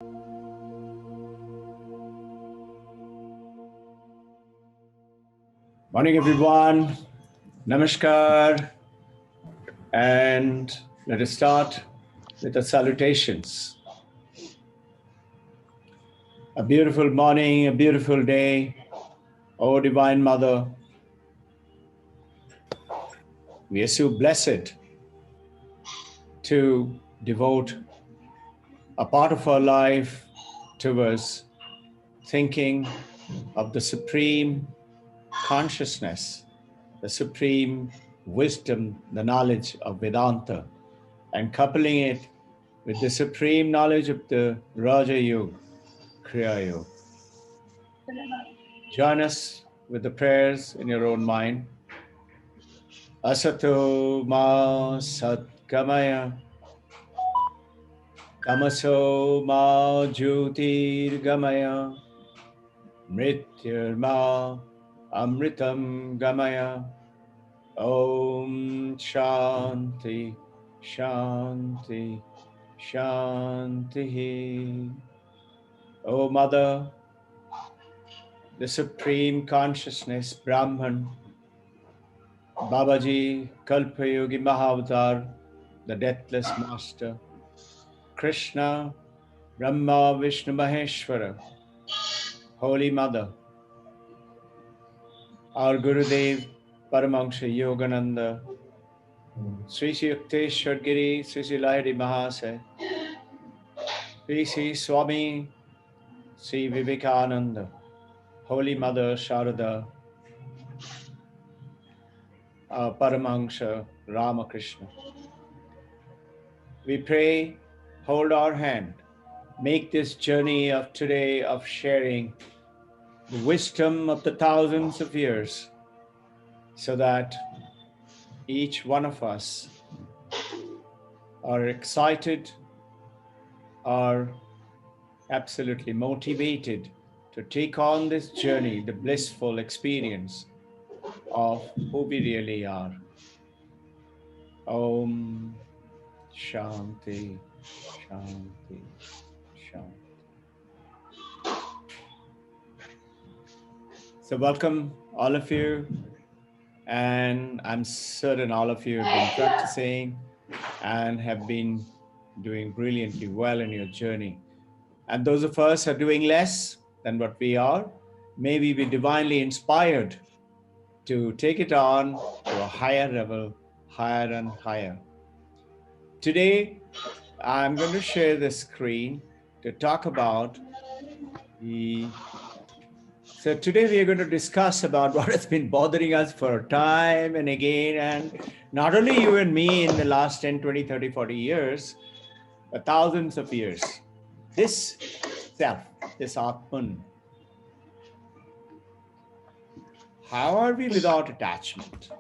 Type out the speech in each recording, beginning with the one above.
Morning, everyone. Namaskar. And let us start with the salutations. A beautiful morning, a beautiful day. Oh, Divine Mother, we are so blessed to devote a part of our life towards thinking of the supreme consciousness, the supreme wisdom, the knowledge of Vedanta, and coupling it with the supreme knowledge of the Raja Yoga, Kriya Yoga. Join us with the prayers in your own mind. Asato ma satgamaya, tamaso ma jyotirgamaya, mrityurma amritam gamaya. Om Shanti, Shanti, Shanti. O Mother, the Supreme Consciousness, Brahman, Babaji, Kalpayogi Mahavatar, the Deathless Master, Krishna, Brahma, Vishnu, Maheshwara, Holy Mother, our Gurudev, Paramahansa Yogananda, Sri Sri Yukteswar Giri, Sri Sri Lahiri Mahasaya, Sri Sri Swami, Sri Vivekananda, Holy Mother Sharada, Paramahansa Ramakrishna. We pray, hold our hand, make this journey of today of sharing the wisdom of the thousands of years so that each one of us are excited, are absolutely motivated to take on this journey, the blissful experience of who we really are. Om Shanti, Shanti, Shanti. So welcome all of you, and I'm certain all of you have been practicing and have been doing brilliantly well in your journey. And those of us who are doing less than what we are, may we be divinely inspired to take it on to a higher level, higher and higher. Today, I'm going to share the screen to talk about So today we are going to discuss about what has been bothering us for time and again, and not only you and me in the last 10, 20, 30, 40 years, but thousands of years. This self, this Atman. How are we without attachment?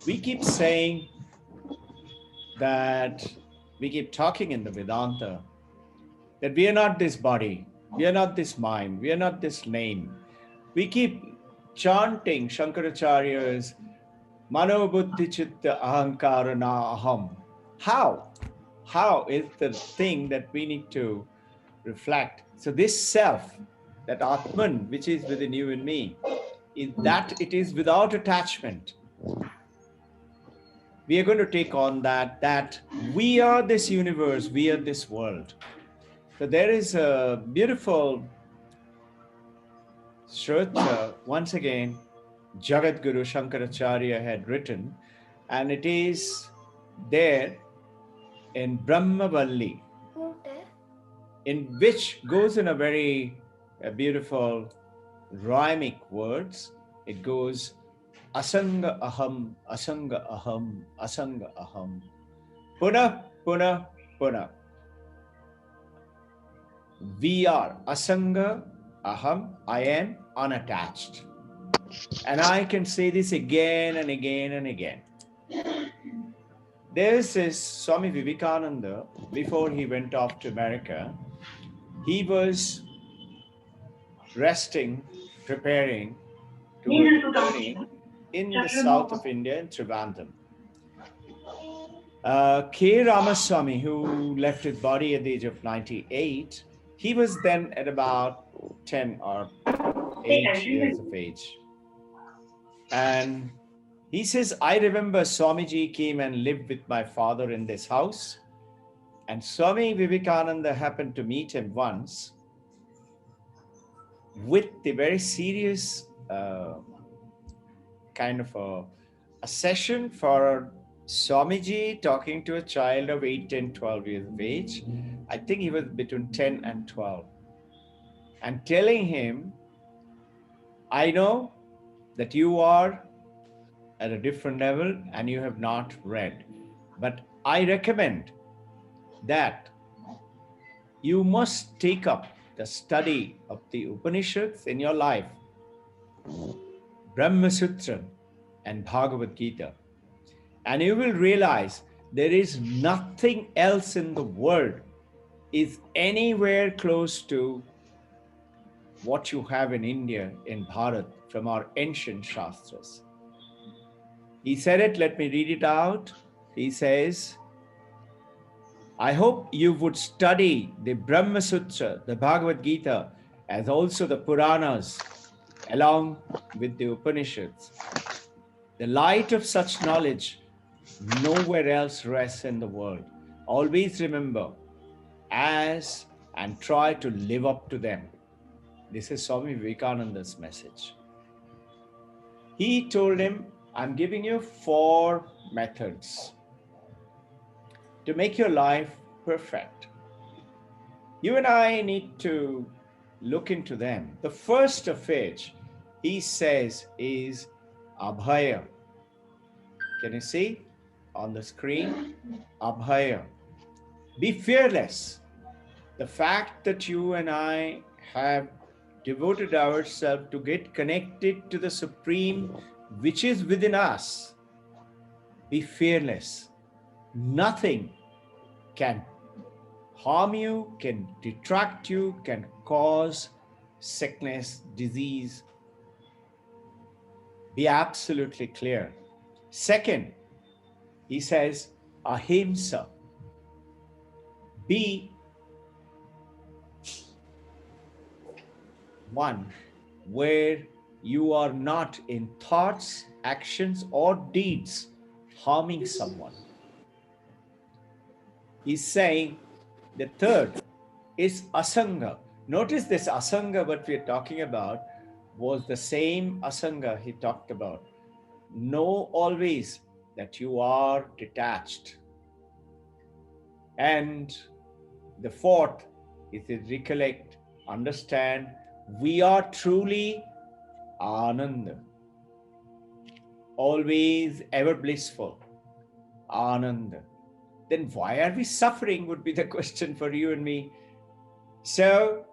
We keep saying that, we keep talking in the Vedanta, that we are not this body, we are not this mind, we are not this name. We keep chanting Shankaracharya's Mano Buddhi Chitta Ahankara Na Aham. How is the thing that we need to reflect? So this self, that Atman, which is within you and me, is that it is without attachment. We are going to take on that we are this universe, we are this world. So there is a beautiful shloka, once again, Jagat Guru Shankaracharya had written, and it is there in Brahmavalli, in which goes in a very beautiful rhymic words. It goes, Asanga aham, asanga aham, asanga aham, puna, puna, puna. We are asanga aham, I am unattached. And I can say this again and again and again. There's this Swami Vivekananda, before he went off to America, he was resting, preparing to go to journey in the south of India, in Trivandrum. K. Ramaswamy, who left his body at the age of 98, he was then at about 10 or 8 years of age. And he says, I remember Swamiji came and lived with my father in this house. And Swami Vivekananda happened to meet him once with the very serious kind of a session for Swamiji talking to a child of 8, 10, 12 years of age. I think he was between 10 and 12. And telling him, I know that you are at a different level and you have not read, but I recommend that you must take up the study of the Upanishads in your life, Brahma Sutra and Bhagavad Gita, and you will realize there is nothing else in the world is anywhere close to what you have in India, in Bharat, from our ancient Shastras. He said it, let me read it out. He says, I hope you would study the Brahma Sutra, the Bhagavad Gita, as also the Puranas, along with the Upanishads. The light of such knowledge nowhere else rests in the world. Always remember as and try to live up to them. This is Swami Vivekananda's message. He told him, I'm giving you 4 methods to make your life perfect. You and I need to look into them. The first of which, he says, is Abhaya. Can you see on the screen? Abhaya. Be fearless. The fact that you and I have devoted ourselves to get connected to the Supreme, which is within us. Be fearless. Nothing can harm you, can detract you, can cause sickness, disease. Be absolutely clear. Second, he says, ahimsa. Be one where you are not in thoughts, actions, or deeds harming someone. He's saying the third is asanga. Notice this asanga, what we're talking about, was the same asanga he talked about. Know always that you are detached. And the fourth is to recollect, understand, we are truly Ananda. Always ever blissful. Ananda. Then why are we suffering would be the question for you and me. So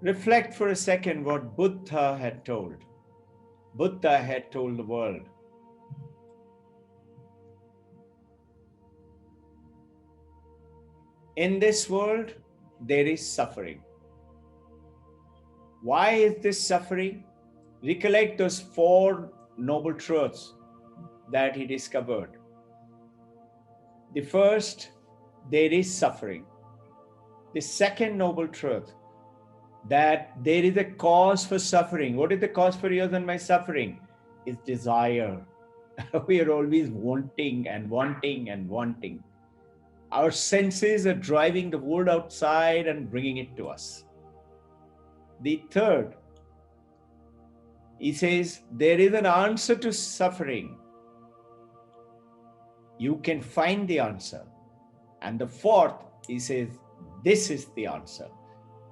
reflect for a second what Buddha had told. Buddha had told the world. In this world, there is suffering. Why is this suffering? Recollect those 4 noble truths that he discovered. The first, there is suffering. The second noble truth, that there is a cause for suffering. What is the cause for yours and my suffering? Is desire. We are always wanting and wanting and wanting. Our senses are driving the world outside and bringing it to us. The third, he says, there is an answer to suffering. You can find the answer. And the fourth, he says, this is the answer,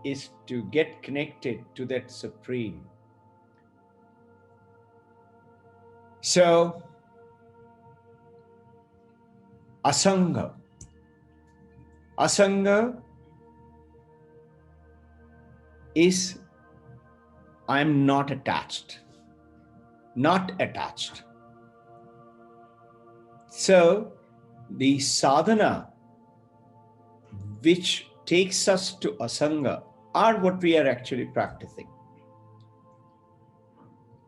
is to get connected to that Supreme. So, asanga. Asanga is I'm not attached. Not attached. So, the sadhana which takes us to asanga are what we are actually practicing.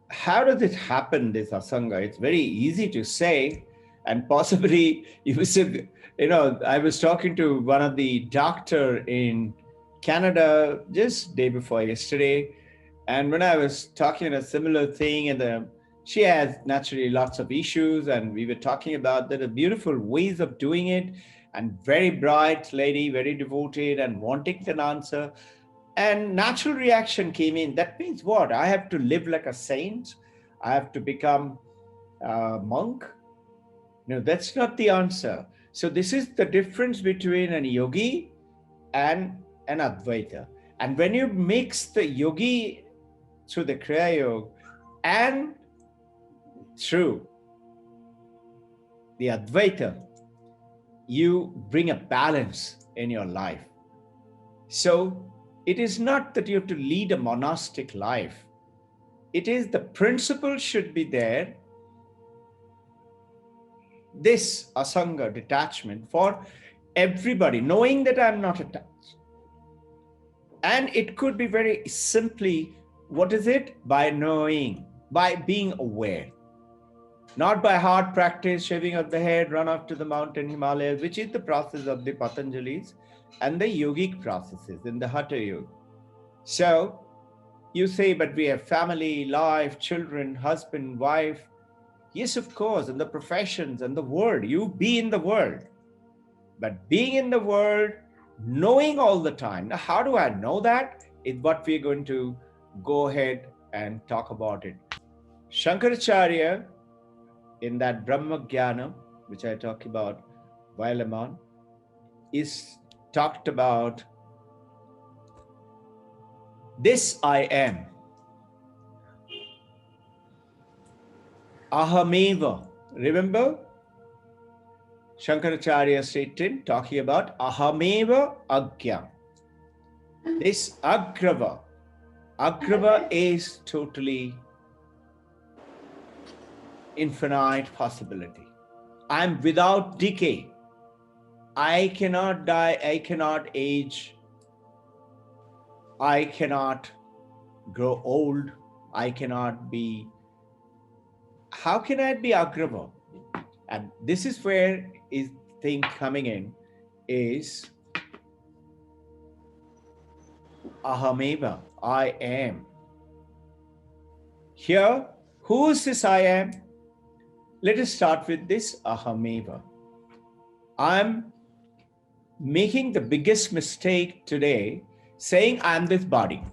How does it happen, this asanga? It's very easy to say, And possibly you said, I was talking to one of the doctor in Canada just day before yesterday. And when I was talking a similar thing, and she has naturally lots of issues, and we were talking about the beautiful ways of doing it, and very bright lady, very devoted, and wanting an answer. And natural reaction came in. That means what? I have to live like a saint. I have to become a monk. No, that's not the answer. So this is the difference between an yogi and an Advaita. And when you mix the yogi through the Kriya Yoga and through the Advaita, you bring a balance in your life. So it is not that you have to lead a monastic life. It is the principle should be there. This asanga, detachment, for everybody, knowing that I'm not attached. And it could be very simply, what is it? By knowing, by being aware. Not by hard practice, shaving of the head, run off to the mountain Himalayas, which is the process of the Patanjalis and the yogic processes in the Hatha Yoga. So you say, but we have family, life, children, husband, wife. Yes, of course, and the professions and the world. You be in the world. But being in the world, knowing all the time. Now, how do I know that? Is what we're going to go ahead and talk about it. Shankaracharya, in that Brahma Jnana, which I talked about while I'm on, is talked about this I am. Ahameva. Remember? Shankaracharya stated, talking about Ahameva Agya. This Agrava. Agrava is totally infinite possibility. I'm without decay. I cannot die. I cannot age. I cannot grow old. I cannot be. How can I be Agrava? And this is where is thing coming in is Ahameva, I am. Here, who is this I am? Let us start with this Ahameva. I'm making the biggest mistake today saying I'm this body,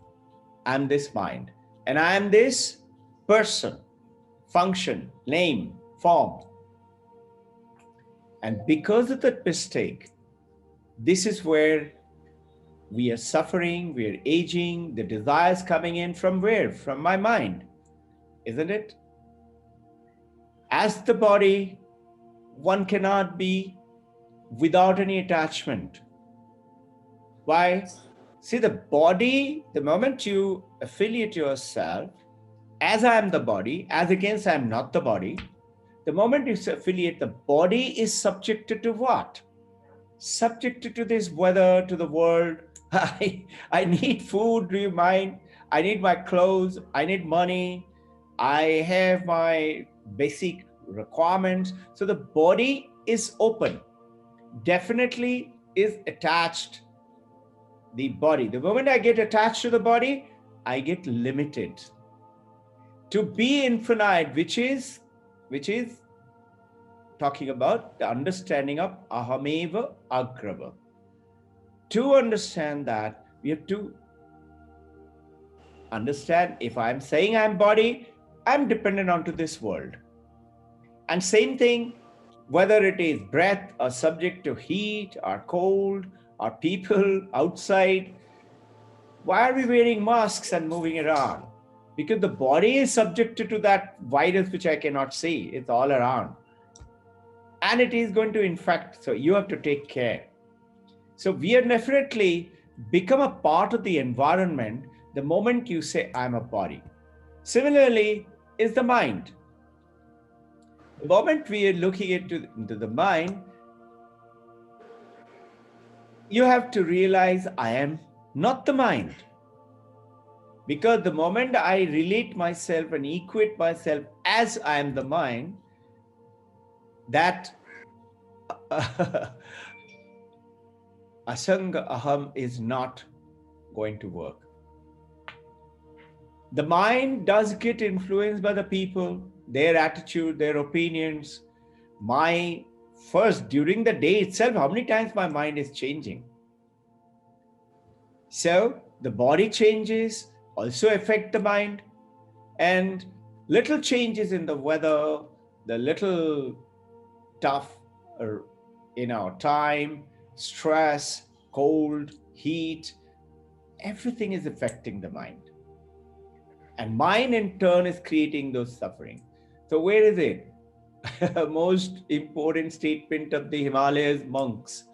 I'm this mind, and I am this person, function, name, form. And because of that mistake, this is where we are suffering, we are aging, the desires coming in from where? From my mind, isn't it? As the body, one cannot be without any attachment. Why? See, the body, the moment you affiliate yourself, as I am the body, as against I am not the body, the moment you affiliate, the body is subjected to what? Subjected to this weather, to the world. I need food, do you mind? I need my clothes, I need money, I have my basic requirements. So the body is open, definitely is attached. The body, the moment I get attached to the body, I get limited. To be infinite, which is talking about the understanding of Ahameva Agrava. To understand that, we have to understand if I'm saying I'm body, I'm dependent onto this world. And same thing, whether it is breath or subject to heat or cold or people outside. Why are we wearing masks and moving around? Because the body is subjected to that virus which I cannot see. It's all around. And it is going to infect, so you have to take care. So we are definitely become a part of the environment the moment you say, I'm a body. Similarly, is the mind. The moment we are looking into the mind, you have to realize I am not the mind. Because the moment I relate myself and equate myself as I am the mind, that asanga aham is not going to work. The mind does get influenced by the people, their attitude, their opinions. My first, during the day itself, how many times my mind is changing? So the body changes also affect the mind, and little changes in the weather, the little tough, time, stress, cold, heat, everything is affecting the mind. And mind in turn is creating those suffering. So where is it? Most important statement of the Himalayas monks.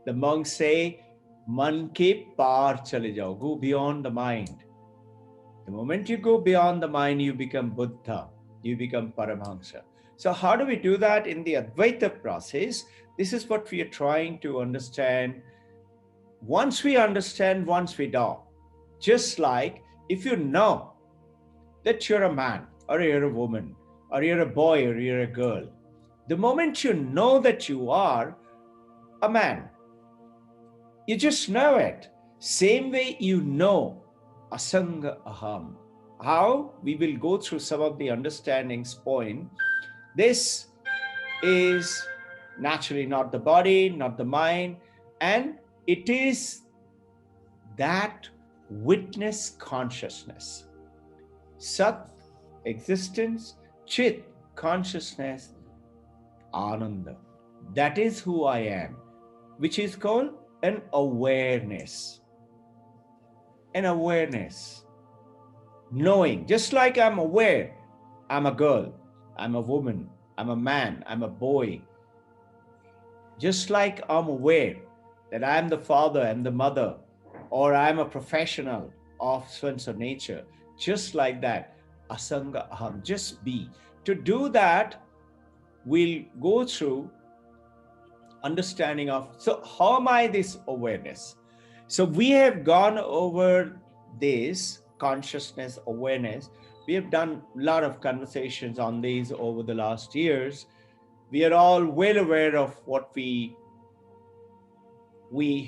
The monks say, "Man ke paar chale jao." Go beyond the mind. The moment you go beyond the mind, you become Buddha. You become Paramahansa. So how do we do that in the Advaita process? This is what we are trying to understand. Once we understand, once we know. Just like if you know that you're a man or you're a woman or you're a boy or you're a girl, the moment you know that you are a man, you just know it. Same way you know asanga aham. How? We will go through some of the understandings point. This is naturally not the body, not the mind, and it is that witness consciousness. Sat, existence, chit, consciousness, ananda. That is who I am, which is called an awareness. An awareness. Knowing, just like I'm aware, I'm a girl, I'm a woman, I'm a man, I'm a boy. Just like I'm aware that I'm the father and the mother, or I'm a professional of sense of nature, just like that, asanga aham, just be. To do that, we'll go through understanding of, so how am I this awareness? So we have gone over this consciousness awareness. We have done a lot of conversations on these over the last years. We are all well aware of what we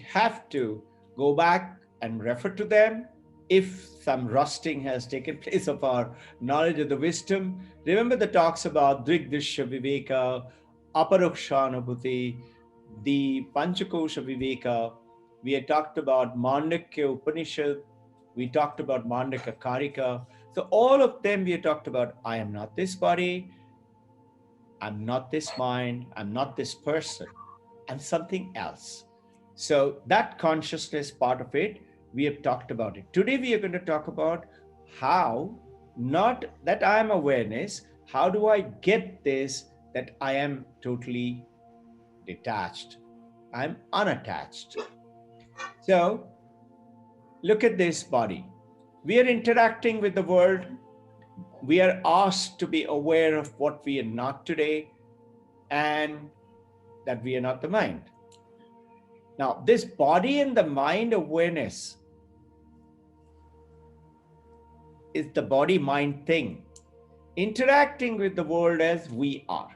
have to go back and refer to them. If some rusting has taken place of our knowledge of the wisdom, remember the talks about Drigdrishya Viveka, Aparokshanubhuti, the Panchakosha Viveka. We had talked about Mandakya Upanishad. We talked about Mandaka Karika. So all of them we had talked about, I am not this body, I'm not this mind, I'm not this person, I'm something else. So that consciousness part of it, we have talked about it. Today we are going to talk about how, not that I am awareness, how do I get this, that I am totally detached, I'm unattached. So look at this body. We are interacting with the world. We are asked to be aware of what we are not today and that we are not the mind. Now, this body and the mind awareness is the body-mind thing, interacting with the world as we are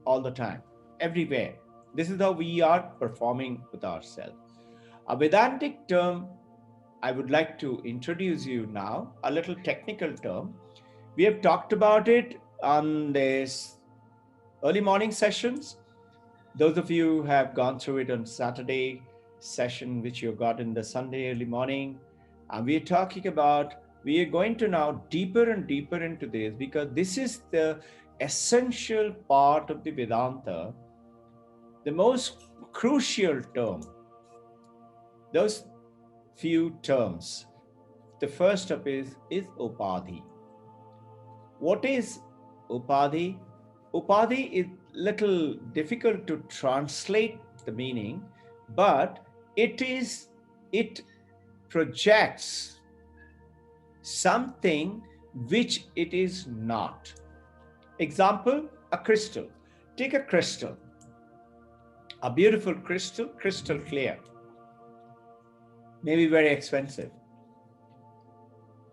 all the time, everywhere. This is how we are performing with ourselves. A Vedantic term I would like to introduce you now, a little technical term. We have talked about it on this early morning sessions. Those of you who have gone through it on Saturday session, which you got in the Sunday early morning, we are talking about, we are going to now deeper and deeper into this, because this is the essential part of the Vedanta, the most crucial term. Those few terms. The first up is upadhi. What is upadhi? Upadhi is little difficult to translate the meaning, but it projects something which it is not. Example, a crystal. Take a crystal, a beautiful crystal, crystal clear, maybe very expensive.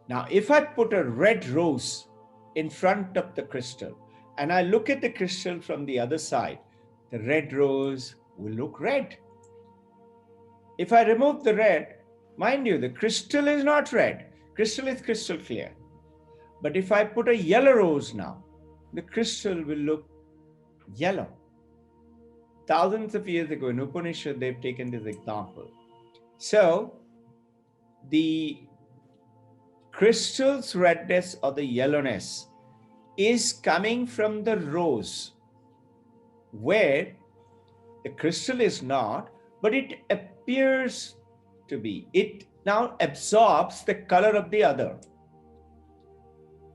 Now, if I put a red rose in front of the crystal, and I look at the crystal from the other side, the red rose will look red. If I remove the red, mind you, the crystal is not red. Crystal is crystal clear. But if I put a yellow rose now, the crystal will look yellow. Thousands of years ago in Upanishad, they've taken this example. So the crystal's redness or the yellowness is coming from the rose, where the crystal is not, but it appears to be. It now absorbs the color of the other.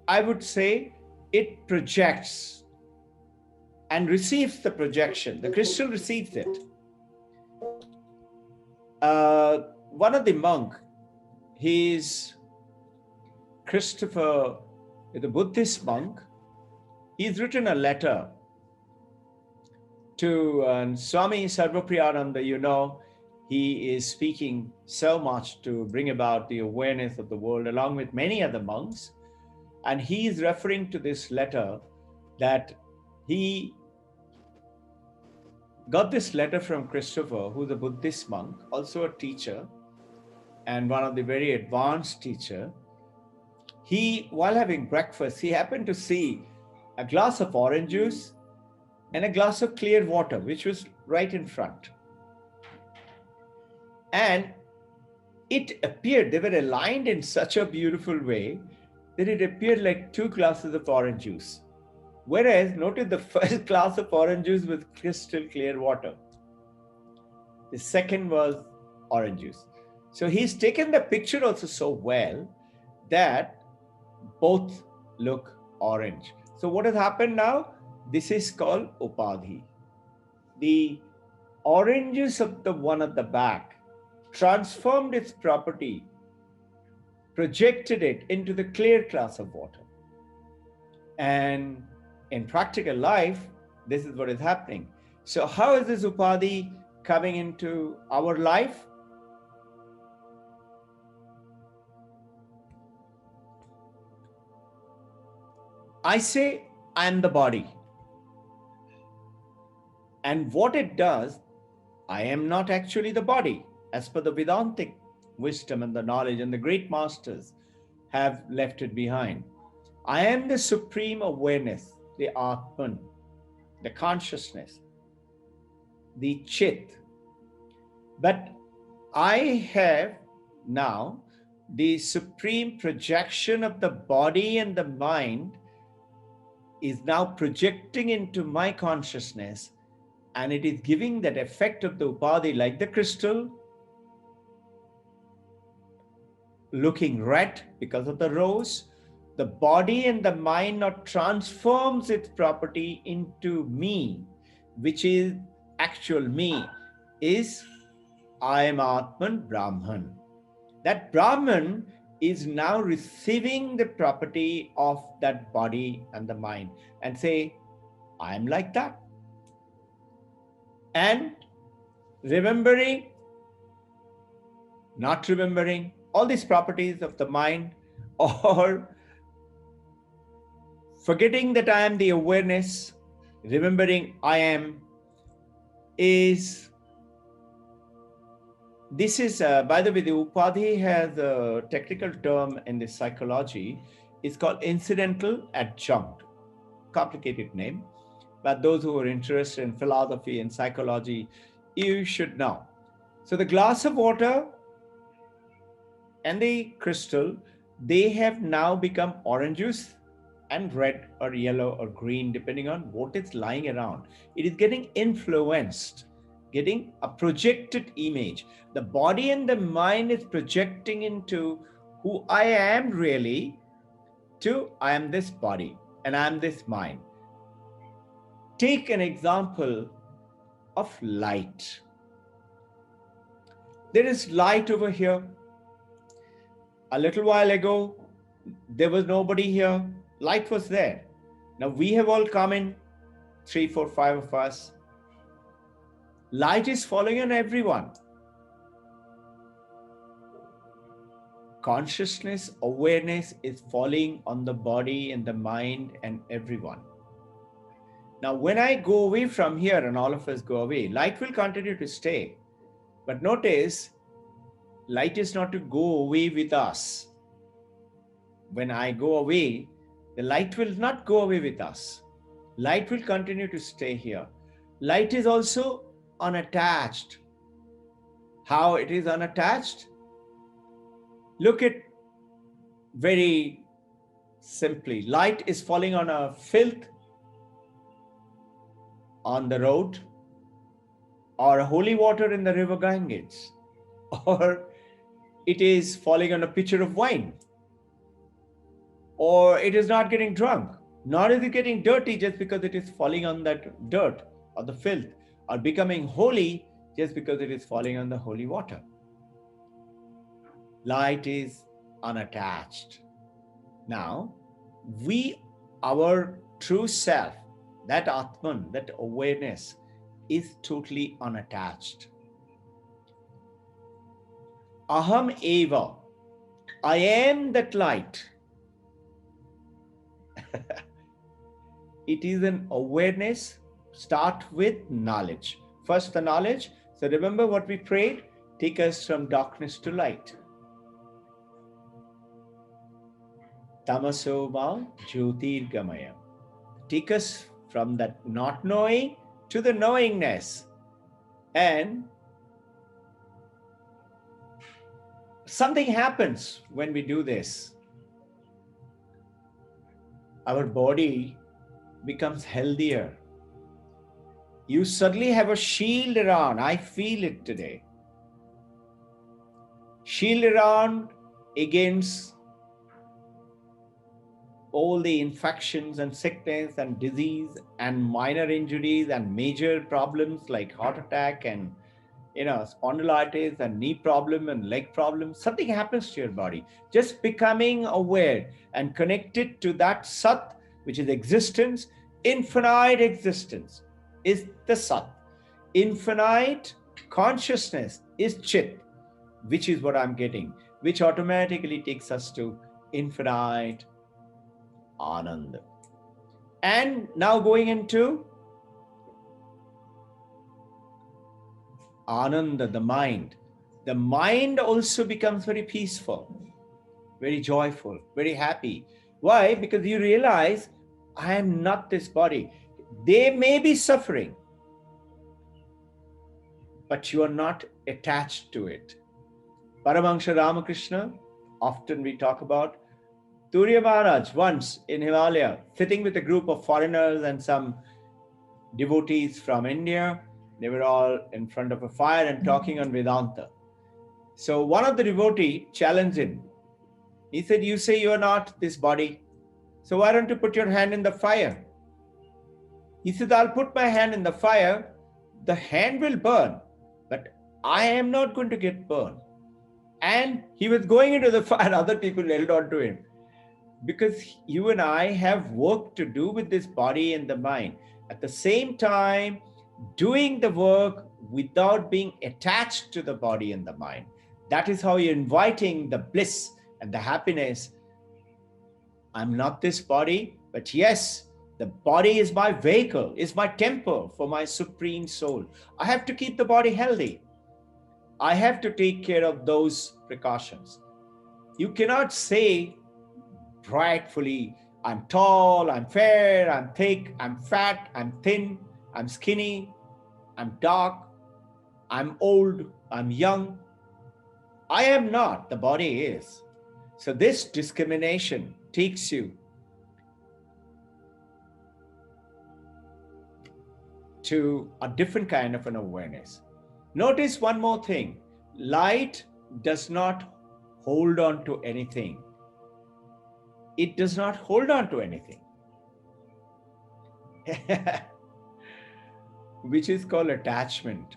I would say it projects and receives the projection. The crystal receives it. One of the monk, he's Christopher, the Buddhist monk, he's written a letter to Swami Sarvapriyananda. He is speaking so much to bring about the awareness of the world along with many other monks. And he is referring to this letter that he got this letter from Christopher, who's a Buddhist monk, also a teacher and one of the very advanced teacher. He, while having breakfast, he happened to see a glass of orange juice and a glass of clear water, which was right in front. And it appeared, they were aligned in such a beautiful way that it appeared like two glasses of orange juice. Whereas, notice the first glass of orange juice was crystal clear water. The second was orange juice. So he's taken the picture also so well that both look orange. So what has happened now? This is called upadhi. The oranges of the one at the back transformed its property, projected it into the clear glass of water. And in practical life, this is what is happening. So how is this upadhi coming into our life? I say, I am the body. And what it does, I am not actually the body. As per the Vedantic wisdom and the knowledge, and the great masters have left it behind. I am the supreme awareness, the Atman, the consciousness, the Chit. But I have now the supreme projection of the body and the mind is now projecting into my consciousness, and it is giving that effect of the upadhi, like the crystal looking red because of the rose. The body and the mind now transforms its property into me, which is actual me, is I am Atman Brahman. That Brahman is now receiving the property of that body and the mind and say, I am like that. And remembering, not remembering, all these properties of the mind, or forgetting that I am the awareness, remembering I am, this is, by the way, the upadhi has a technical term in the psychology. It's called incidental adjunct. Complicated name, but those who are interested in philosophy and psychology, you should know. So the glass of water and the crystal, they have now become orange juice and red or yellow or green, depending on what is lying around. It is getting influenced, getting a projected image. The body and the mind is projecting into who I am really to I am this body and I am this mind. Take an example of light. There is light over here. A little while ago, there was nobody here. Light was there. Now we have all come in, 3, 4, 5 of us. Light is falling on everyone. Consciousness, awareness is falling on the body and the mind and everyone. Now, when I go away from here and all of us go away, light will continue to stay. But notice, light is not to go away with us. When I go away, the light will not go away with us. Light will continue to stay here. Light is also unattached. How it is unattached? Look at very simply. Light is falling on a filth on the road, or holy water in the river Ganges, or it is falling on a pitcher of wine, or it is not getting drunk, nor is it getting dirty just because it is falling on that dirt or the filth, or becoming holy just because it is falling on the holy water. Light is unattached. Now, our true self, that Atman, that awareness, is totally unattached. Aham eva, I am that light. It is an awareness. Start with knowledge. First the knowledge. So remember what we prayed, take us from darkness to light. Tamaso ma jyotirgamaya. Take us from that not knowing to the knowingness. And something happens when we do this. Our body becomes healthier. You suddenly have a shield around. I feel it today. Shield around against all the infections and sickness and disease and minor injuries and major problems like heart attack and spondylitis and knee problem and leg problem. Something happens to your body. Just becoming aware and connected to that Sat, which is existence, infinite existence is the Sat. Infinite consciousness is Chit, which is what I'm getting, which automatically takes us to infinite Ananda. And now going into Ananda, the mind. The mind also becomes very peaceful, very joyful, very happy. Why? Because you realize, I am not this body. They may be suffering, but you are not attached to it. Paramahansa Ramakrishna, often we talk about, Turiya Maharaj once in Himalaya, sitting with a group of foreigners and some devotees from India. They were all in front of a fire and talking on Vedanta. So one of the devotees challenged him. He said, you say you are not this body. So why don't you put your hand in the fire? He said, I'll put my hand in the fire. The hand will burn, but I am not going to get burned. And he was going into the fire. Other people held on to him. Because you and I have work to do with this body and the mind. At the same time, doing the work without being attached to the body and the mind. That is how you're inviting the bliss and the happiness. I'm not this body, but yes, the body is my vehicle, is my temple for my supreme soul. I have to keep the body healthy. I have to take care of those precautions. You cannot say rightfully, I'm tall, I'm fair, I'm thick, I'm fat, I'm thin, I'm skinny, I'm dark, I'm old, I'm young. I am not, the body is. So this discrimination takes you to a different kind of an awareness. Notice one more thing. Light does not hold on to anything. It does not hold on to anything. Which is called attachment.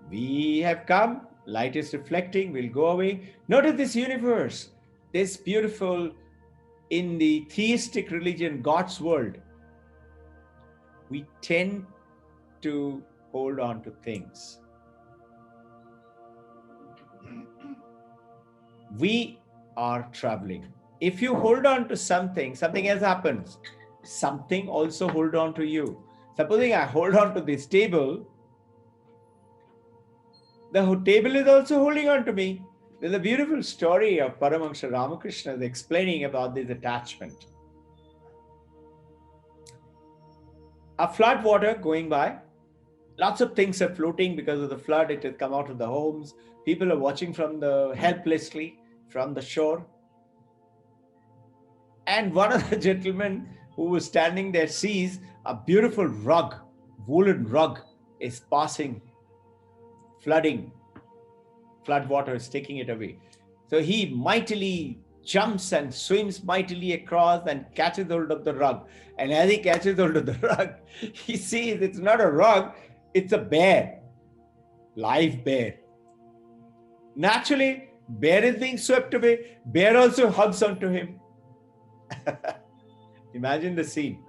We have come, light is reflecting, we'll go away. Notice this universe, this beautiful, in the theistic religion, God's world. We tend to hold on to things. We are traveling. If you hold on to something, something else happens. Something also hold on to you. Supposing I hold on to this table, the table is also holding on to me. There's a beautiful story of Paramahansa Ramakrishna explaining about this attachment. A flood water going by, lots of things are floating because of the flood. It has come out of the homes. People are watching from the helplessly from the shore. And one of the gentlemen who was standing there sees a beautiful rug, woolen rug is passing, flooding. Flood water is taking it away. So he mightily jumps and swims mightily across and catches hold of the rug. And as he catches hold of the rug, he sees it's not a rug, it's a bear, live bear. Naturally, bear is being swept away. Bear also hugs onto him. Imagine the scene.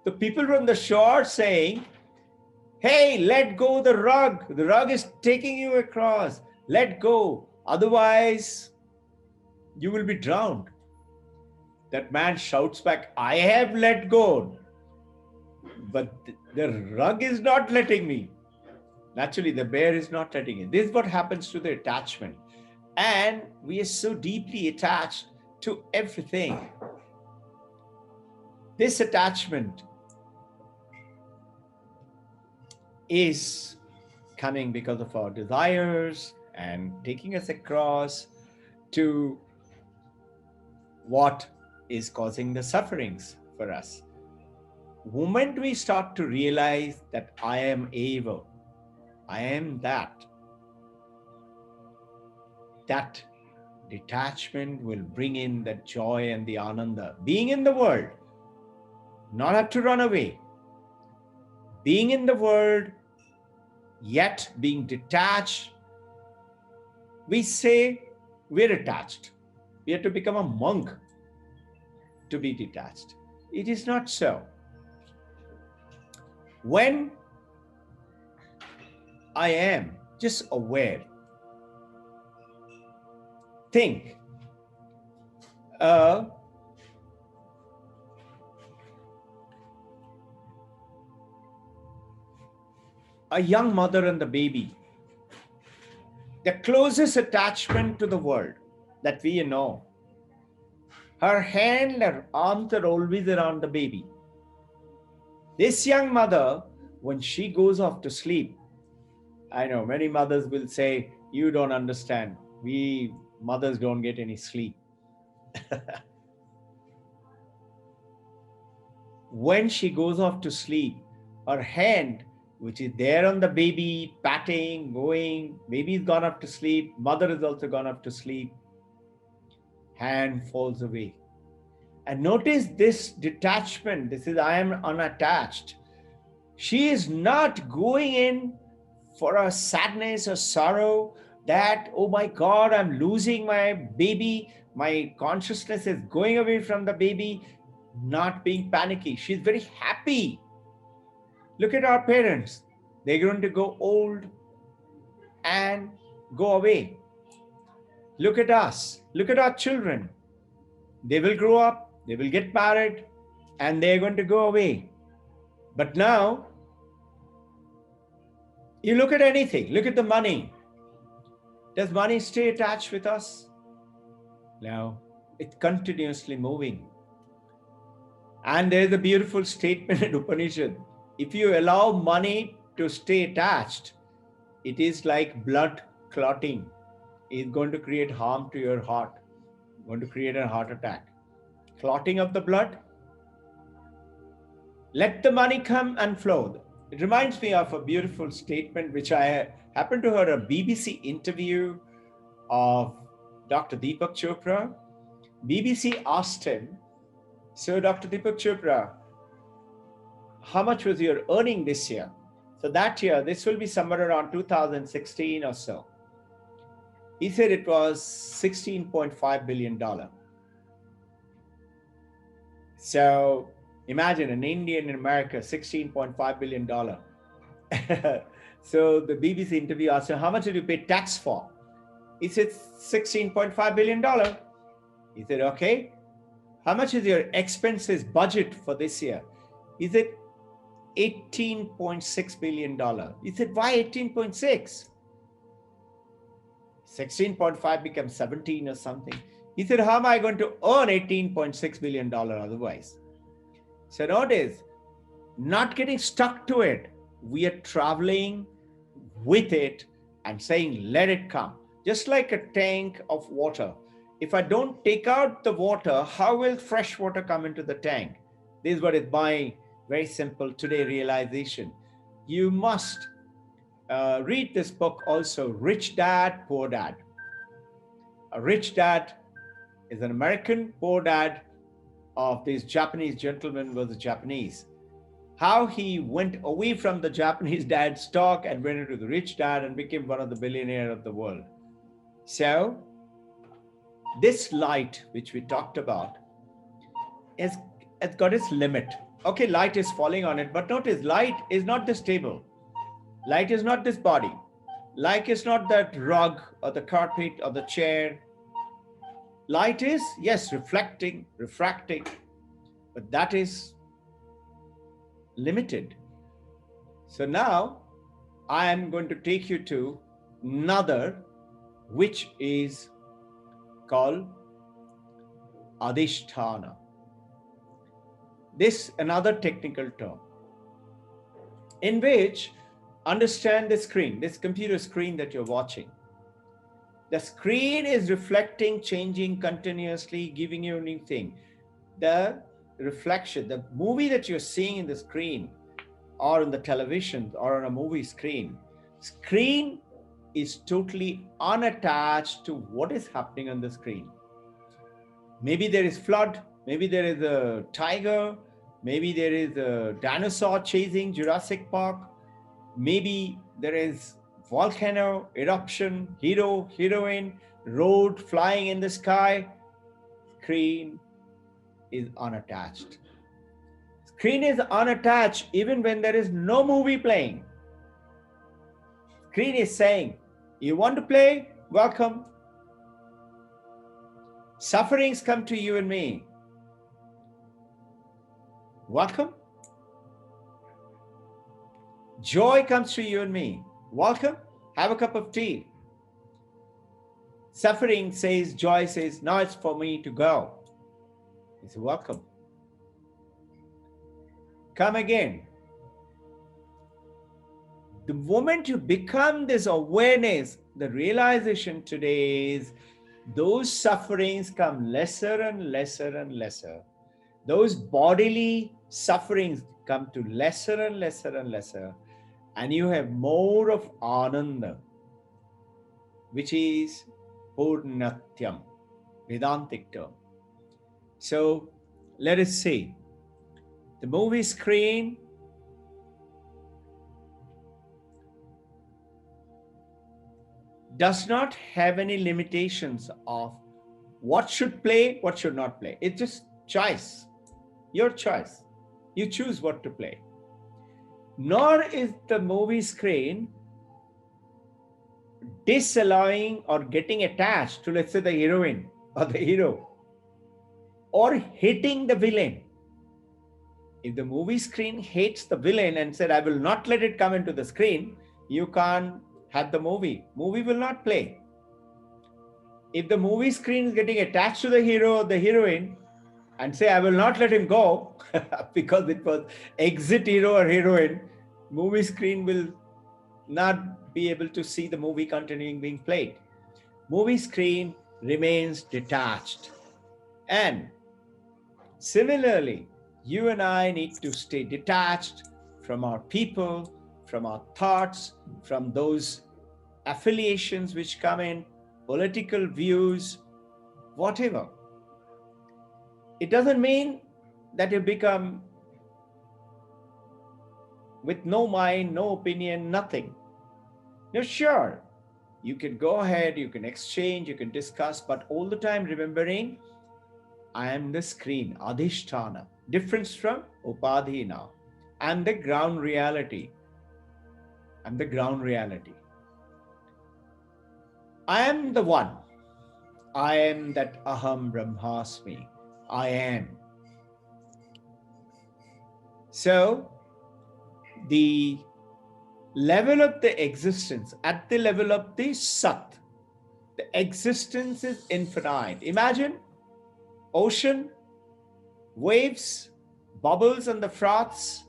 The people from the shore saying, hey, let go the rug. The rug is taking you across. Let go. Otherwise, you will be drowned. That man shouts back, I have let go. But the rug is not letting me. Naturally, the bear is not letting it. This is what happens to the attachment. And we are so deeply attached to everything. This attachment is coming because of our desires and taking us across to what is causing the sufferings for us. The moment we start to realize that I am able, I am that detachment will bring in that joy and the ananda. Being in the world, not have to run away. Being in the world, yet being detached. We say we're attached. We have to become a monk to be detached. It is not so. When I am just aware, think, a young mother and the baby, the closest attachment to the world that we know. Her hand, her arms are always around the baby. This young mother, when she goes off to sleep, I know many mothers will say, you don't understand. We mothers don't get any sleep. When she goes off to sleep, her hand, which is there on the baby, patting, going, baby's gone off to sleep, mother is also gone off to sleep, hand falls away. And notice this detachment, this is I am unattached. She is not going in for a sadness or sorrow that, oh my God, I'm losing my baby, my consciousness is going away from the baby, not being panicky. She's very happy. Look at our parents. They're going to go old and go away. Look at us. Look at our children. They will grow up, they will get married, and they're going to go away. But now, you look at anything, look at the money. Does money stay attached with us? No, it's continuously moving. And there's a beautiful statement in Upanishad. If you allow money to stay attached, it is like blood clotting. It's going to create harm to your heart, going to create a heart attack. Clotting of the blood. Let the money come and flow. It reminds me of a beautiful statement which I happened to hear a BBC interview of Dr. Deepak Chopra. BBC asked him, so Dr. Deepak Chopra, how much was your earning this year? So that year, this will be somewhere around 2016 or so. He said it was $16.5 billion. So imagine an Indian in America, $16.5 billion. So the BBC interview asked him, how much did you pay tax for? He said $16.5 billion. He said, okay, how much is your expenses budget for this year? He said, $18.6 billion. He said, why 18.6? 16.5 becomes 17 or something. He said, how am I going to earn $18.6 billion otherwise? So notice, not getting stuck to it. We are traveling with it and saying, let it come. Just like a tank of water. If I don't take out the water, how will fresh water come into the tank? This is what is my very simple today realization. You must read this book also, Rich Dad, Poor Dad. A rich dad is an American, poor dad of this Japanese gentleman was a Japanese. How he went away from the Japanese dad stock and went into the rich dad and became one of the billionaires of the world. So this light, which we talked about, it's got its limit. Okay, light is falling on it, but notice light is not this table. Light is not this body. Light is not that rug or the carpet or the chair. Light is, yes, reflecting, refracting, but that is limited. So now I am going to take you to another, which is called Adhisthana. This another technical term in which understand the screen, this computer screen that you're watching. The screen is reflecting, changing continuously, giving you a new thing. The reflection, the movie that you're seeing in the screen or on the television or on a movie screen is totally unattached to what is happening on the screen. Maybe there is flood, maybe there is a tiger, maybe there is a dinosaur chasing Jurassic Park, maybe there is volcano, eruption, hero, heroine, road flying in the sky. Screen is unattached. Screen is unattached even when there is no movie playing. Screen is saying, you want to play? Welcome. Sufferings come to you and me. Welcome. Joy comes to you and me. Welcome. Have a cup of tea. Suffering says, joy says, now it's for me to go. It's welcome. Come again. The moment you become this awareness, the realization today is those sufferings come lesser and lesser and lesser. Those bodily sufferings come to lesser and lesser and lesser. And you have more of Ananda, which is Purnatyam, Vedantic term. So let us see. The movie screen does not have any limitations of what should play, what should not play. It's just choice, your choice. You choose what to play. Nor is the movie screen disallowing or getting attached to, let's say, the heroine or the hero, or hating the villain. If the movie screen hates the villain and said, I will not let it come into the screen, you can't have the movie. Movie will not play. If the movie screen is getting attached to the hero or the heroine and say, I will not let him go because it was exit hero or heroine, movie screen will not be able to see the movie continuing being played. Movie screen remains detached. And similarly, you and I need to stay detached from our people, from our thoughts, from those affiliations which come in, political views, whatever. It doesn't mean that you become with no mind, no opinion, nothing. You're sure. You can go ahead, you can exchange, you can discuss, but all the time remembering, I am the screen, Adhisthana. Difference from Upadhi now. I'm the ground reality. I'm the ground reality. I am the one. I am that Aham Brahmasmi. I am. So, the level of the existence, at the level of the Sat, the existence is infinite. Imagine ocean, waves, bubbles, and the froths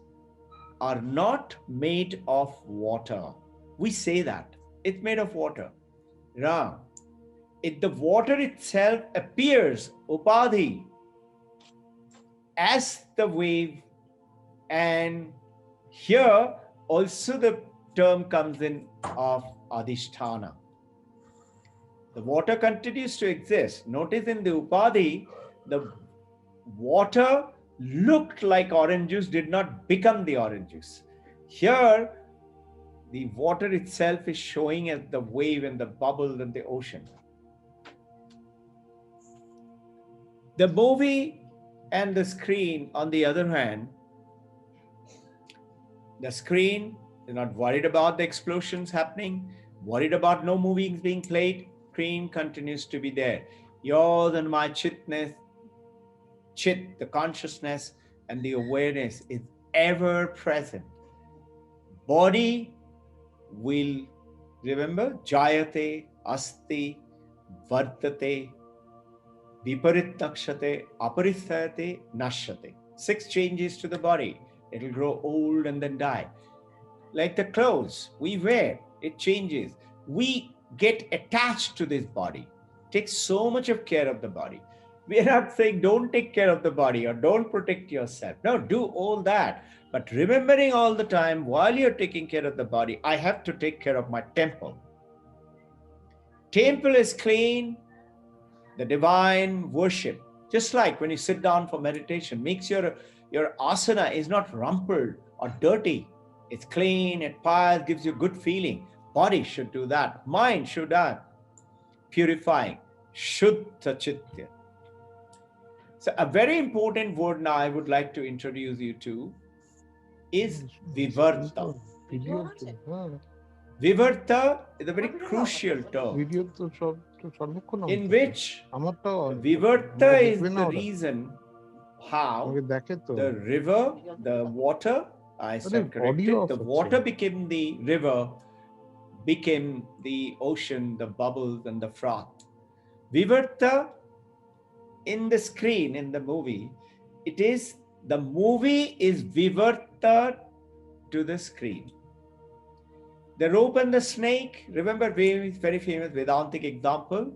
are not made of water. We say that it's made of water. Wrong. The water itself appears, upadhi, as the wave, and here also the term comes in of adhisthana. The water continues to exist. Notice in the upadhi, the water looked like orange juice, did not become the orange juice. Here, the water itself is showing as the wave and the bubble in the ocean. The movie and the screen, on the other hand, the screen is not worried about the explosions happening, worried about no movies being played. Screen continues to be there. Yours and my chitness, chit, the consciousness and the awareness is ever present. Body will, remember, jayate, asti, vartate, viparittakshate, aparithayate, nashyate. 6 changes to the body. It will grow old and then die. Like the clothes we wear, it changes. We get attached to this body. Take so much of care of the body. We are not saying don't take care of the body or don't protect yourself. No, do all that. But remembering all the time while you're taking care of the body, I have to take care of my temple. Temple is clean, the divine worship. Just like when you sit down for meditation, makes your asana is not rumpled or dirty. It's clean, it pious, gives you good feeling. Body should do that. Mind should do purifying. Shuddha Chitya. So a very important word now I would like to introduce you to is Vivarta. Vivarta is a very crucial term in which Vivarta is the reason how the river, the water, I stand corrected, the water became the river, became the ocean, the bubbles and the froth. Vivarta in the screen, in the movie, the movie is Vivarta to the screen. The rope and the snake, remember very famous Vedantic example.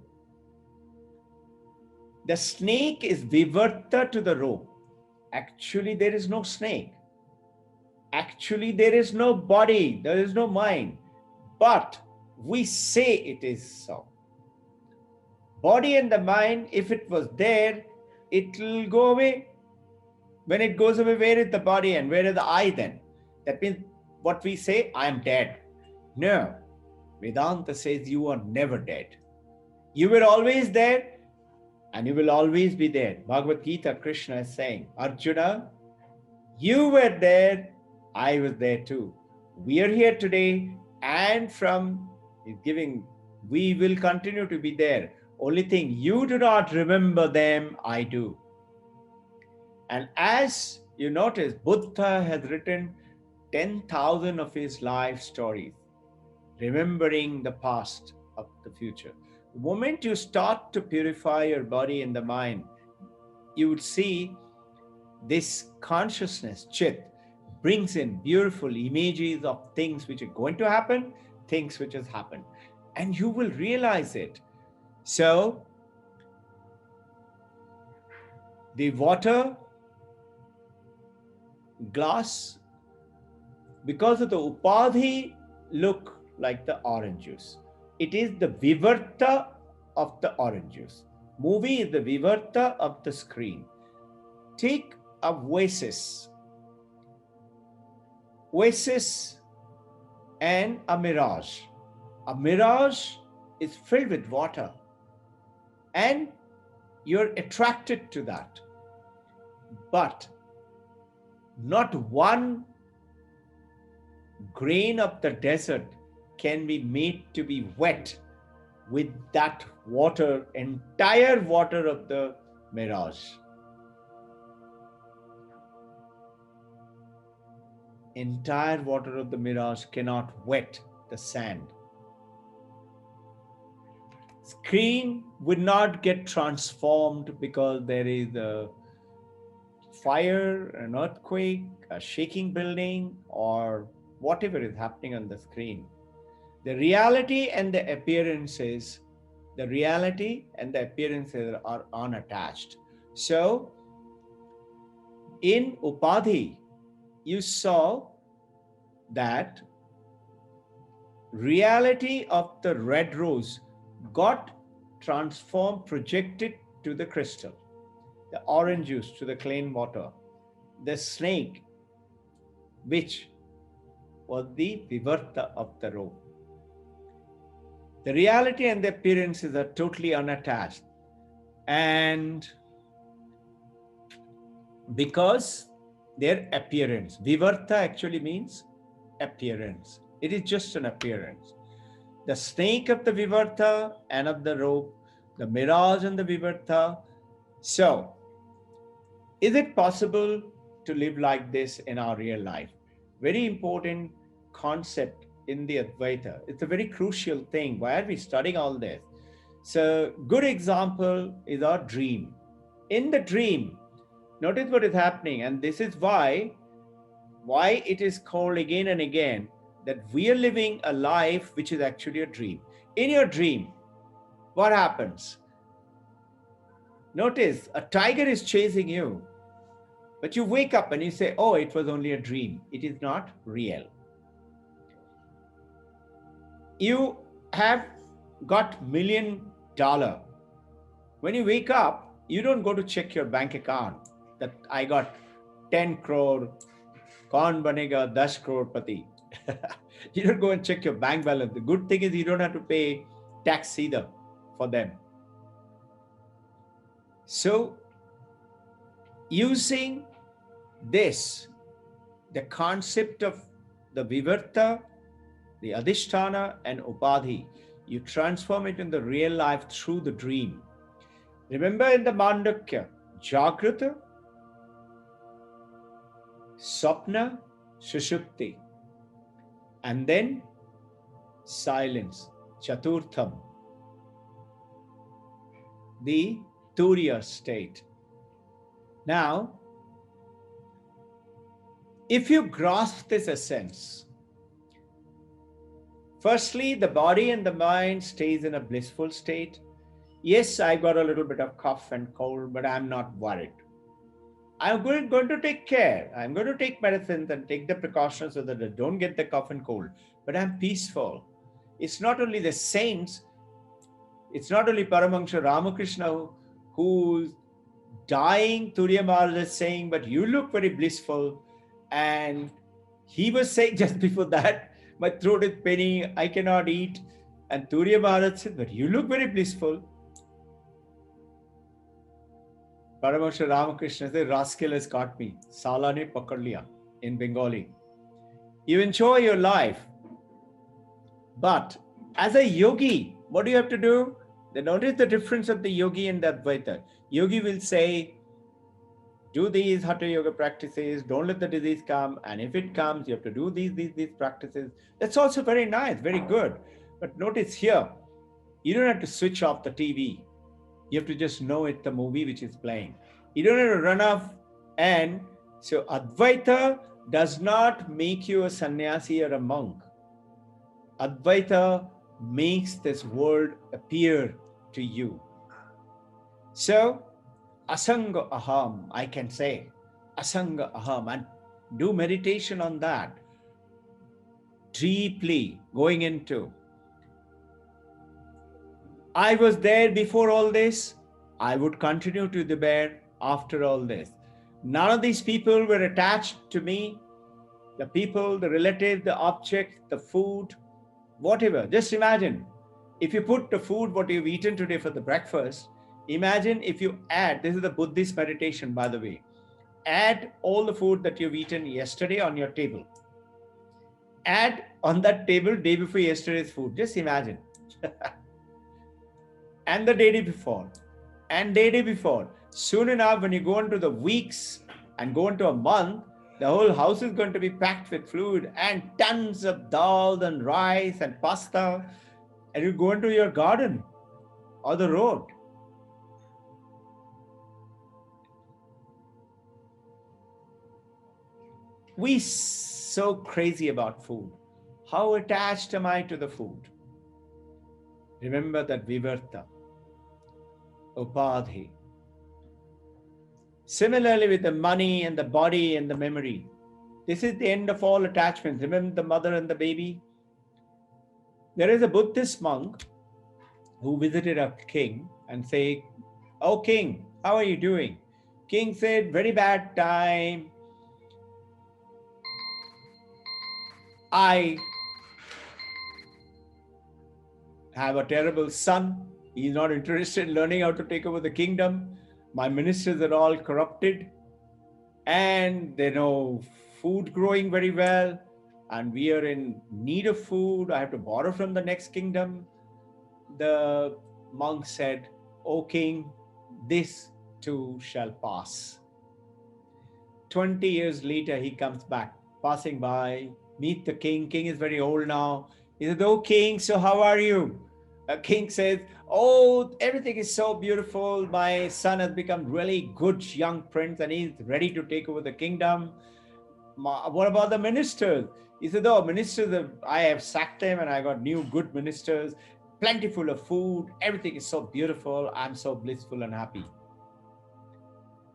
The snake is Vivarta to the rope. Actually, there is no snake. Actually, there is no body, there is no mind. But we say it is so. Body and the mind, if it was there, it will go away. When it goes away, where is the body and where is the I then? That means what we say, I am dead. No. Vedanta says you are never dead. You were always there and you will always be there. Bhagavad Gita, Krishna is saying, Arjuna, you were there, I was there too. We are here today and we will continue to be there. Only thing, you do not remember them, I do. And as you notice, Buddha has written 10,000 of his life stories, remembering the past of the future. The moment you start to purify your body and the mind, you would see this consciousness, Chit, brings in beautiful images of things which are going to happen, things which has happened, and you will realize it. So, the water glass, because of the upadhi, look like the orange juice. It is the vivarta of the orange juice. Movie is the vivarta of the screen. Take a oasis and a mirage. A mirage is filled with water and you're attracted to that. But not one grain of the desert can be made to be wet with that water, entire water of the mirage. Entire water of the mirage cannot wet the sand. Screen would not get transformed because there is a fire, an earthquake, a shaking building, or whatever is happening on the screen. The reality and the appearances, are unattached. So in Upadhi, you saw that reality of the red rose got transformed, projected to the crystal, the orange juice to the clean water, the snake, which was the vivarta of the robe. The reality and the appearances are totally unattached. And because their appearance, vivarta actually means appearance. It is just an appearance. The snake of the vivarta and of the robe, the mirage and the vivarta. So, is it possible to live like this in our real life? Very important concept in the Advaita. It's a very crucial thing. Why are we studying all this? So, good example is our dream. In the dream, notice what is happening, and this is why it is called again and again that we are living a life which is actually a dream. In your dream, what happens? Notice a tiger is chasing you, but you wake up and you say, oh, it was only a dream. It is not real. You have got $1 million. When you wake up, you don't go to check your bank account that I got 10 crore, kaun banega 10 crore pati. You don't go and check your bank balance. The good thing is you don't have to pay tax either for them. So, using this, the concept of the vivarta, the adhisthana and upadhi, you transform it in the real life through the dream. Remember in the Mandukya, Jagrata, Sapna, Sushupti, and then silence, Chaturtham, the Turiya state. Now, if you grasp this essence, firstly, the body and the mind stays in a blissful state. Yes, I got a little bit of cough and cold, but I'm not worried. I'm going to take care. I'm going to take medicines and take the precautions so that I don't get the cough and cold. But I'm peaceful. It's not only the saints, it's not only Paramahansa Ramakrishna who's dying, Turiya Maharaj is saying, but you look very blissful. And he was saying just before that, my throat is paining, I cannot eat. And Turiya Maharaj said, but you look very blissful. Paramahansa Ramakrishna said, rascal has caught me. Sala ne pakad liya in Bengali. You enjoy your life. But as a yogi, what do you have to do? Then notice the difference of the yogi and the Advaita. Yogi will say, do these Hatha Yoga practices, don't let the disease come, and if it comes, you have to do these practices. That's also very nice, very good. But notice here, you don't have to switch off the TV. You have to just know it's the movie which is playing. You don't have to run off. And so Advaita does not make you a sannyasi or a monk. Advaita makes this world appear to you. So, asanga aham, I can say, asanga aham, and do meditation on that. Deeply going into, I was there before all this, I would continue to be there after all this. None of these people were attached to me. The people, the relatives, the objects, the food, whatever. Just imagine, if you put the food, what you've eaten today for the breakfast, imagine if you add, this is the Buddhist meditation, by the way, add all the food that you've eaten yesterday on your table. Add on that table day before yesterday's food. Just imagine. and the day before, and day before. Soon enough, when you go into the weeks and go into a month, the whole house is going to be packed with food and tons of dal and rice and pasta. And you go into your garden or the road. We so crazy about food. How attached am I to the food? Remember that vivarta, upadhi. Similarly with the money and the body and the memory. This is the end of all attachments. Remember the mother and the baby? There is a Buddhist monk who visited a king and said, "Oh king, how are you doing?" King said, "Very bad time. I have a terrible son. He's not interested in learning how to take over the kingdom. My ministers are all corrupted and they know food growing very well. And we are in need of food. I have to borrow from the next kingdom." The monk said, "O king, this too shall pass." 20 years later, he comes back, passing by, meet the king. King is very old now. He said, "Oh king, so how are you?" A king says, "Oh, everything is so beautiful. My son has become really good young prince and he's ready to take over the kingdom. What about the ministers?" He said, "Oh, ministers, I have sacked them and I got new good ministers, plentiful of food. Everything is so beautiful. I'm so blissful and happy."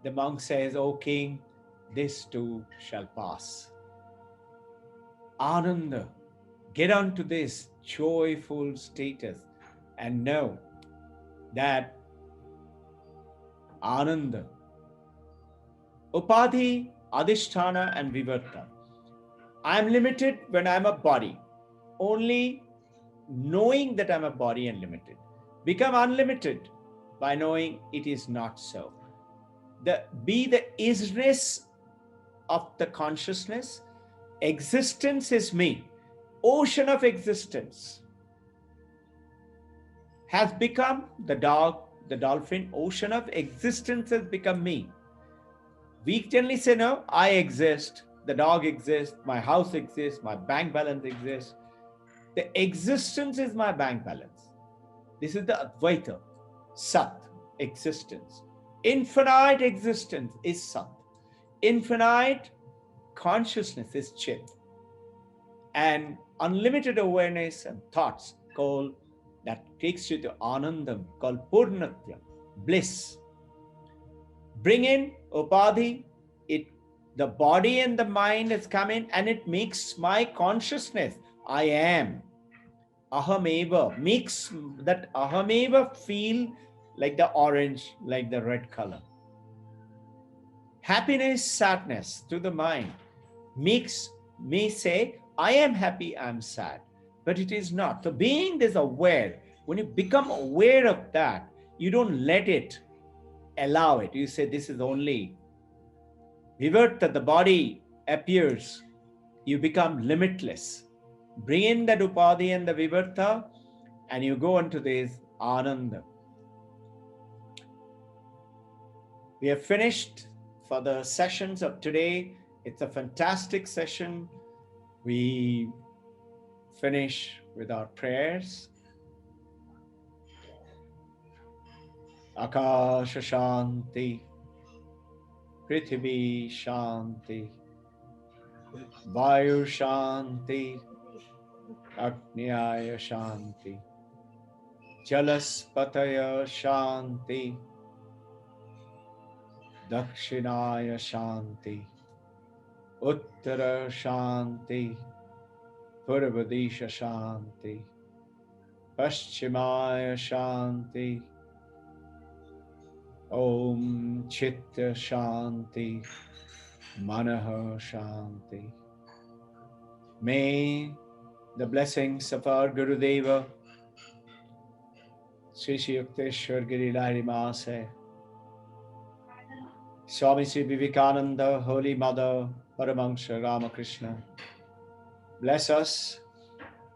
The monk says, "O king, this too shall pass." Ananda, get onto this joyful status and know that Ananda, Upadhi, Adhisthana, and Vivarta. I'm limited when I'm a body. Only knowing that I'm a body and limited. Become unlimited by knowing it is not so. Be the isness of the consciousness. Existence is me. Ocean of existence has become the dog, the dolphin. Ocean of existence has become me. We generally say, no, I exist, the dog exists, my house exists, my bank balance exists. The existence is my bank balance. This is the Advaita, Sat, existence. Infinite existence is Sat. Infinite consciousness is Chit. And unlimited awareness and thoughts called, that takes you to Anandam, called Purnatya, bliss. Bring in Upadhi, the body and the mind has come in and it makes my consciousness, I am, Ahameva, makes that Ahameva feel like the orange, like the red color. Happiness, sadness to the mind makes me say, I am happy, I'm sad, but it is not. So being this aware, when you become aware of that, you don't let it, allow it. You say, this is only Vivarta, the body appears, you become limitless. Bring in that Upadhi and the Vivarta, and you go into this Ananda. We have finished for the sessions of today. It's a fantastic session. We finish with our prayers. Akasha Shanti, Prithvi Shanti, Vayu Shanti, Agnyaya Shanti, Jalaspataya Shanti, Dakshinaya Shanti, Uttara Shanti, Purvadisha Shanti, Paschimaya Shanti, Om Chitta Shanti, Manaha Shanti. May the blessings of our Gurudeva, Sri Sri Yukteswar Giridhari Maase, Swami Sri Vivekananda, Holy Mother, Paramahansa Ramakrishna, bless us.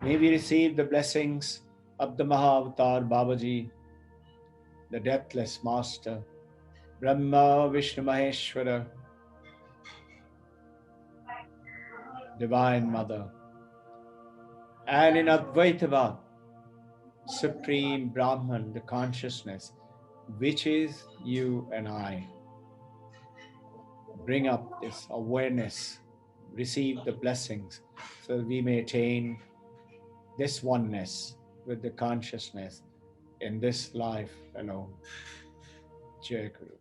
May we receive the blessings of the Mahavatar Babaji, the deathless Master, Brahma, Vishnu, Maheshwara, Divine Mother, and in Advaitavad, Supreme Brahman, the consciousness, which is you and I. Bring up this awareness, receive the blessings, so that we may attain this oneness with the consciousness in this life alone. Jai Guru.